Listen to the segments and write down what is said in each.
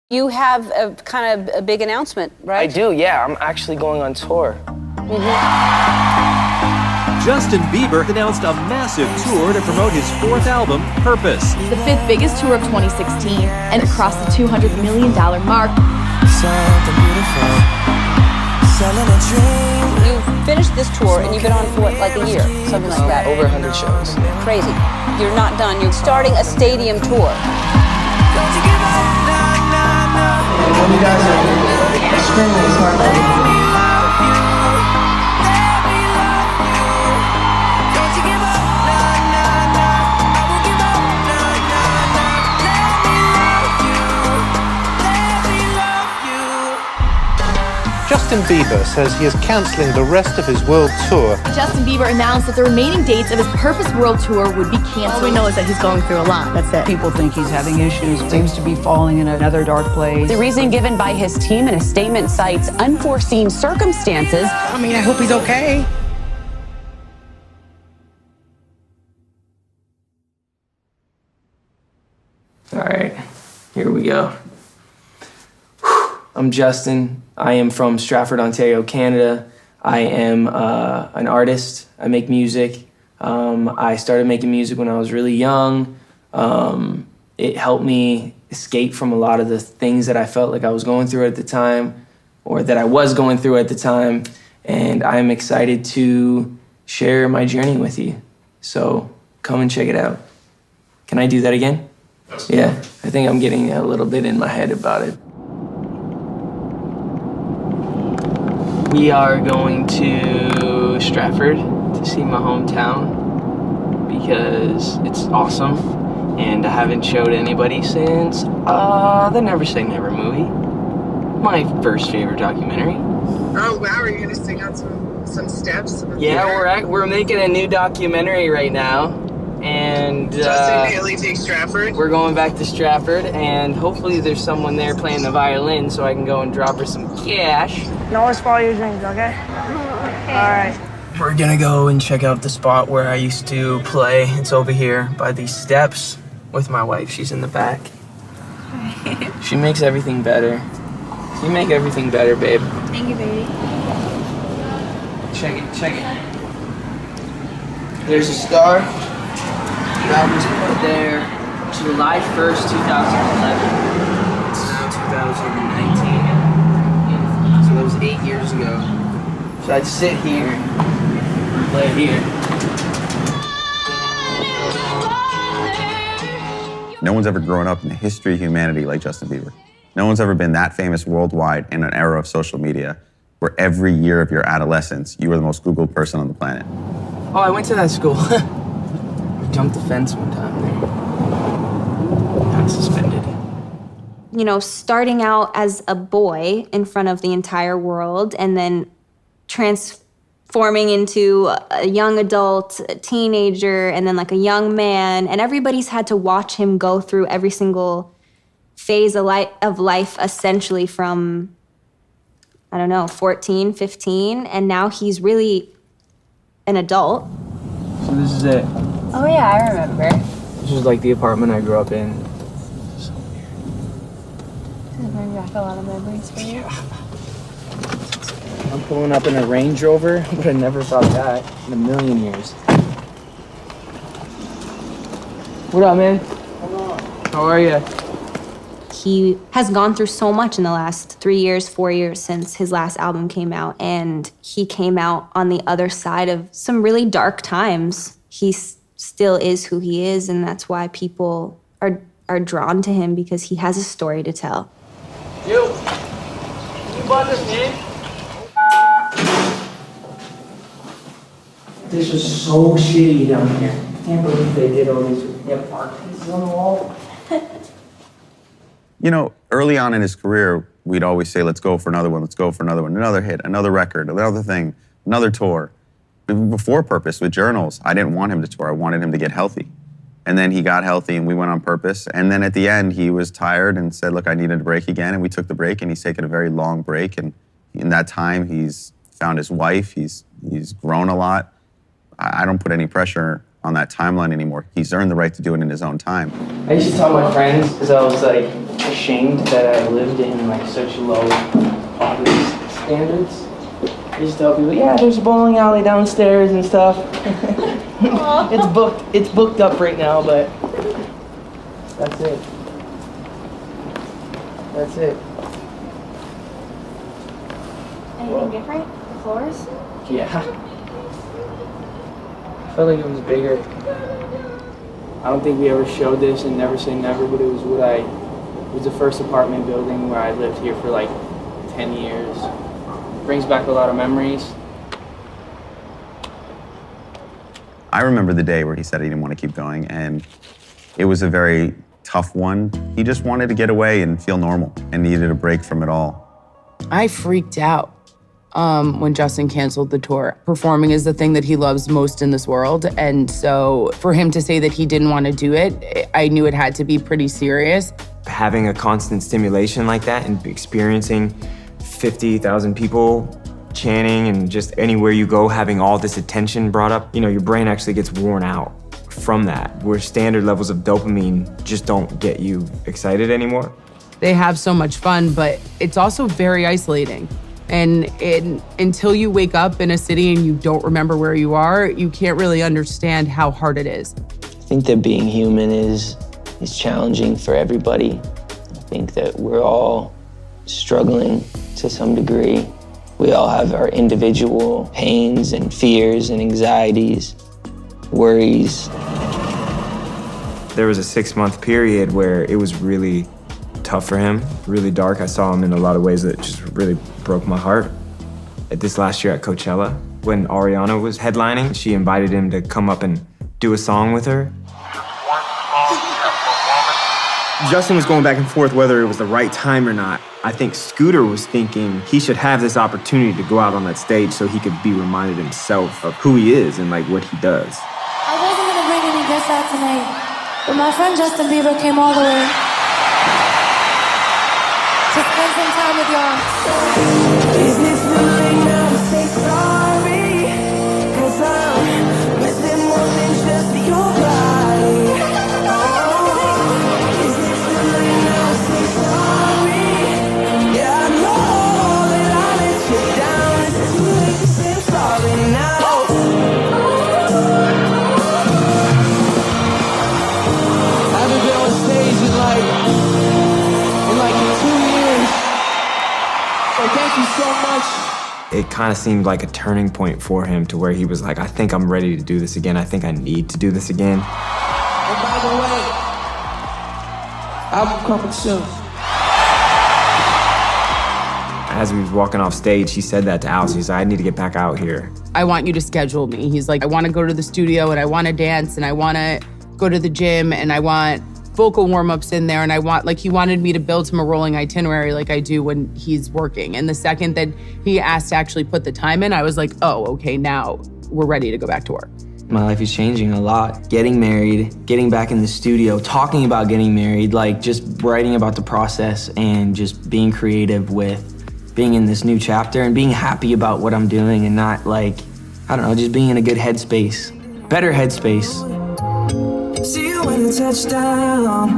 You have a kind of a big announcement, right? I do, yeah. I'm actually going on tour. Justin Bieber announced a massive tour to promote his fourth album, Purpose. The fifth biggest tour of 2016, and it crossed the $200 million mark. You finished this tour and you've been on for what, like a year? Something like that. Over 100 shows. Crazy. You're not done. You're starting a stadium tour. You guys are extremely smart. Justin Bieber says he is cancelling the rest of his world tour. Justin Bieber announced that the remaining dates of his Purpose World Tour would be canceled. All we know is that he's going through a lot, that's it. People think he's having issues, seems to be falling in another dark place. The reason given by his team in a statement cites unforeseen circumstances. I mean, I hope he's okay. All right, here we go. I'm Justin. I am from Stratford, Ontario, Canada. I am an artist. I make music. I started making music when I was really young. It helped me escape from a lot of the things that I felt like I was going through at the time, or that I was going through at the time. And I'm excited to share my journey with you. So come and check it out. Can I do that again? Yeah, I think I'm getting a little bit in my head about it. We are going to Stratford to see my hometown because it's awesome, and I haven't showed anybody since the Never Say Never movie, my first favorite documentary. Oh wow, are you gonna sing out some steps? Yeah, we're making a new documentary right now, and Justin Bailey takes Stratford. We're going back to Stratford, and hopefully there's someone there playing the violin so I can go and drop her some cash. No always follow your dreams, okay? Okay. All right. We're gonna go and check out the spot where I used to play. It's over here by these steps with my wife. She's in the back. She makes everything better. You make everything better, babe. Thank you, baby. Check it. There's a star. The album's put there July 1st, 2011. It's now 2019. So that was 8 years ago. So I'd sit here, play here. No one's ever grown up in the history of humanity like Justin Bieber. No one's ever been that famous worldwide in an era of social media where every year of your adolescence, you were the most Googled person on the planet. Oh, I went to that school. Jumped the fence one time there. Got suspended. You know, starting out as a boy in front of the entire world and then transforming into a young adult, a teenager, and then like a young man. And everybody's had to watch him go through every single phase of life essentially from, I don't know, 14, 15. And now he's really an adult. So this is it. Oh yeah, I remember. This is like the apartment I grew up in. Does it bring back a lot of memories for you? I'm pulling up in a Range Rover. I would have never thought that in a million years. What up, man? How are you? He has gone through so much in the last 3 years, 4 years since his last album came out. And he came out on the other side of some really dark times. He still is who he is, and that's why people are drawn to him, because he has a story to tell. You bought this, man? This is so shitty down here. I can't believe they did all these art pieces on the wall. You know, early on in his career, we'd always say, let's go for another one, let's go for another one, another hit, another record, another thing, another tour. Before Purpose, with Journals, I didn't want him to tour. I wanted him to get healthy. And then he got healthy and we went on Purpose. And then at the end, he was tired and said, look, I needed a break again. And we took the break, and he's taken a very long break. And in that time, he's found his wife. He's grown a lot. I don't put any pressure on that timeline anymore. He's earned the right to do it in his own time. I used to tell my friends, because I was like, I ashamed that I lived in like such low poverty standards. I used to tell people, yeah, there's a bowling alley downstairs and stuff. It's booked up right now, but that's it. That's it. Anything different? The floors? Yeah. I felt like it was bigger. I don't think we ever showed this in Never Say Never, but it was the first apartment building where I lived here for like 10 years. Brings back a lot of memories. I remember the day where he said he didn't want to keep going, and it was a very tough one. He just wanted to get away and feel normal and needed a break from it all. I freaked out when Justin canceled the tour. Performing is the thing that he loves most in this world, and so for him to say that he didn't want to do it, I knew it had to be pretty serious. Having a constant stimulation like that and experiencing 50,000 people chanting and just anywhere you go having all this attention brought up, you know, your brain actually gets worn out from that, where standard levels of dopamine just don't get you excited anymore. They have so much fun, but it's also very isolating. And until you wake up in a city and you don't remember where you are, you can't really understand how hard it is. I think that being human is challenging for everybody. I think that we're all struggling to some degree. We all have our individual pains and fears and anxieties, worries. There was a 6-month period where it was really tough for him, really dark. I saw him in a lot of ways that just really broke my heart. At this last year at Coachella, when Ariana was headlining, she invited him to come up and do a song with her. Justin was going back and forth whether it was the right time or not. I think Scooter was thinking he should have this opportunity to go out on that stage so he could be reminded himself of who he is and like what he does. I wasn't gonna bring any guests out tonight, but my friend Justin Bieber came all the way to spend some time with y'all. Is this too late now to say sorry? 'Cause I'm missing more than just your body. Is this too late now to say sorry? Yeah, I know that I let you down. Is it too late to say I'm sorry now? I haven't been on stage in like 2 years. So thank you so much. It kind of seemed like a turning point for him to where he was like, I think I'm ready to do this again. I think I need to do this again. And by the way, album coming soon. As we was walking off stage, he said that to Alice. He's like, I need to get back out here. I want you to schedule me. He's like, I want to go to the studio and I want to dance and I want to go to the gym and I want vocal warm-ups in there and I want, like, he wanted me to build him a rolling itinerary like I do when he's working. And the second that he asked to actually put the time in, I was like, oh, okay, now we're ready to go back to work. My life is changing a lot. Getting married, getting back in the studio, talking about getting married, like just writing about the process and just being creative with being in this new chapter and being happy about what I'm doing and not like, I don't know, just being in a good headspace, better headspace. See you when you touch down.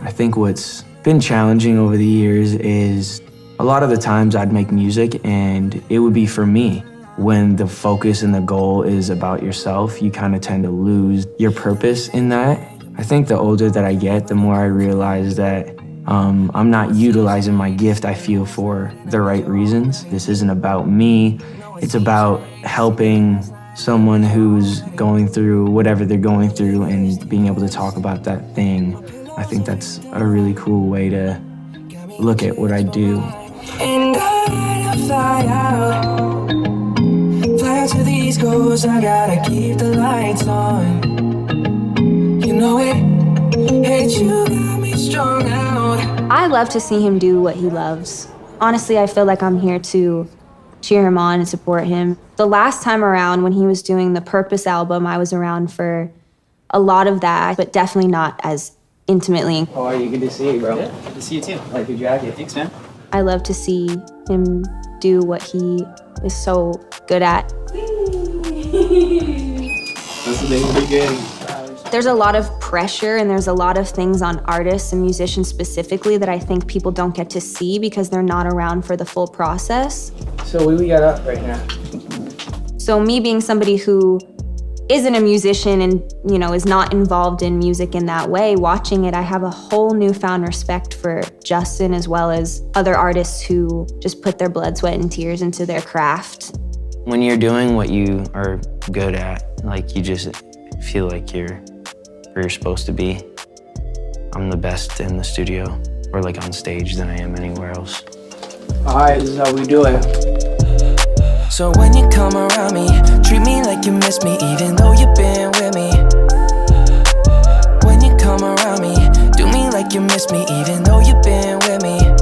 I think what's been challenging over the years is a lot of the times I'd make music and it would be for me. When the focus and the goal is about yourself, you kind of tend to lose your purpose in that. I think the older that I get, the more I realize that I'm not utilizing my gift, I feel, for the right reasons. This isn't about me. It's about helping someone who's going through whatever they're going through and being able to talk about that thing. I think that's a really cool way to look at what I do. And I fly out to the East Coast, I gotta keep the lights on. You know it, hate you got me strung out. I love to see him do what he loves. Honestly, I feel like I'm here to cheer him on and support him. The last time around when he was doing the Purpose album, I was around for a lot of that, but definitely not as intimately. How are you? Good to see you, bro. Yeah, good to see you too. I like your jacket. Thanks, man. I love to see him do what he is so good at. That's the name of the game. There's a lot of pressure and there's a lot of things on artists and musicians specifically that I think people don't get to see because they're not around for the full process. So what do we got up right now? So me being somebody who isn't a musician and, you know, is not involved in music in that way, watching it, I have a whole newfound respect for Justin as well as other artists who just put their blood, sweat, and tears into their craft. When you're doing what you are good at, like you just feel like you're where you're supposed to be. I'm the best in the studio or like on stage than I am anywhere else. All right, this is how we do it. So when you come around me, treat me like you miss me even though you've been with me. When you come around me, do me like you miss me even though you've been with me.